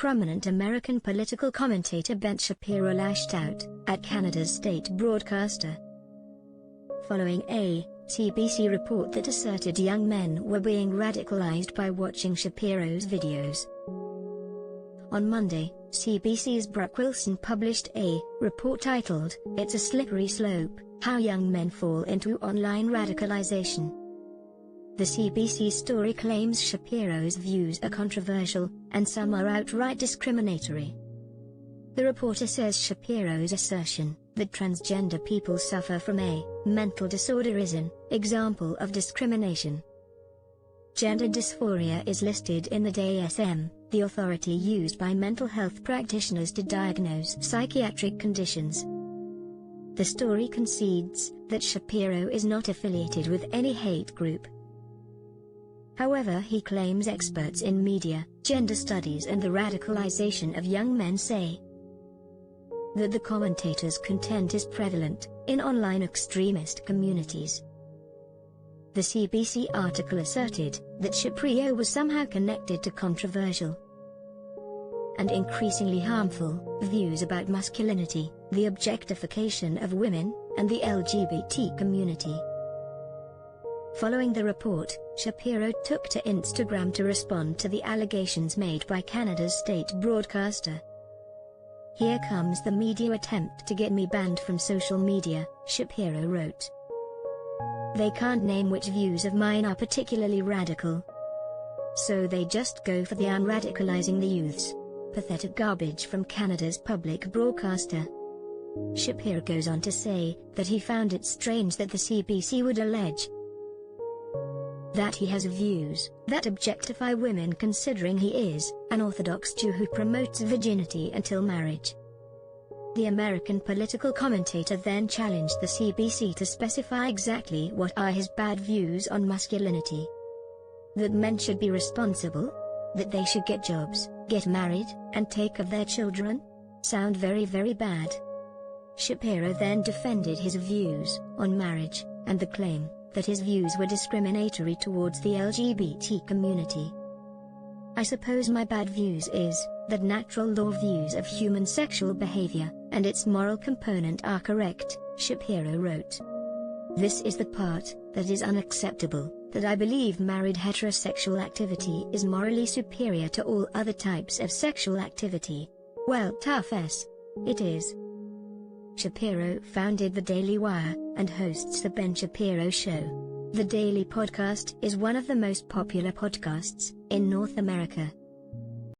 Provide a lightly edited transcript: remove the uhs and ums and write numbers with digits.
prominent American political commentator Ben Shapiro lashed out at Canada's state broadcaster. Following a CBC report that asserted young men were being radicalized by watching Shapiro's videos. On Monday, CBC's Brooke Wilson published a report titled, "It's a Slippery Slope: How Young Men Fall into Online Radicalization." The CBC story claims Shapiro's views are controversial, and some are outright discriminatory. The reporter says Shapiro's assertion that transgender people suffer from a mental disorder is an example of discrimination. Gender dysphoria is listed in the DSM, the authority used by mental health practitioners to diagnose psychiatric conditions. The story concedes that Shapiro is not affiliated with any hate group. However, he claims experts in media, gender studies and the radicalization of young men say that the commentator's content is prevalent in online extremist communities. The CBC article asserted that Shapiro was somehow connected to controversial and increasingly harmful views about masculinity, the objectification of women, and the LGBT community. Following the report, Shapiro took to Instagram to respond to the allegations made by Canada's state broadcaster. "Here comes the media attempt to get me banned from social media," Shapiro wrote. "They can't name which views of mine are particularly radical. So they just go for the "I'm radicalizing the youths." Pathetic garbage from Canada's public broadcaster. Shapiro goes on to say that he found it strange that the CBC would allege that he has views that objectify women, considering he is an Orthodox Jew who promotes virginity until marriage. The American political commentator then challenged the CBC to specify exactly what are his bad views on masculinity. That men should be responsible? That they should get jobs, get married, and take care of their children? Sound very, very bad. Shapiro then defended his views on marriage, and the claim that his views were discriminatory towards the LGBT community. "I suppose my bad views is that natural law views of human sexual behavior and its moral component are correct," Shapiro wrote. "This is the part that is unacceptable, that I believe married heterosexual activity is morally superior to all other types of sexual activity. Well, tough s. It is." Shapiro founded The Daily Wire and hosts The Ben Shapiro Show. The Daily podcast is one of the most popular podcasts in North America.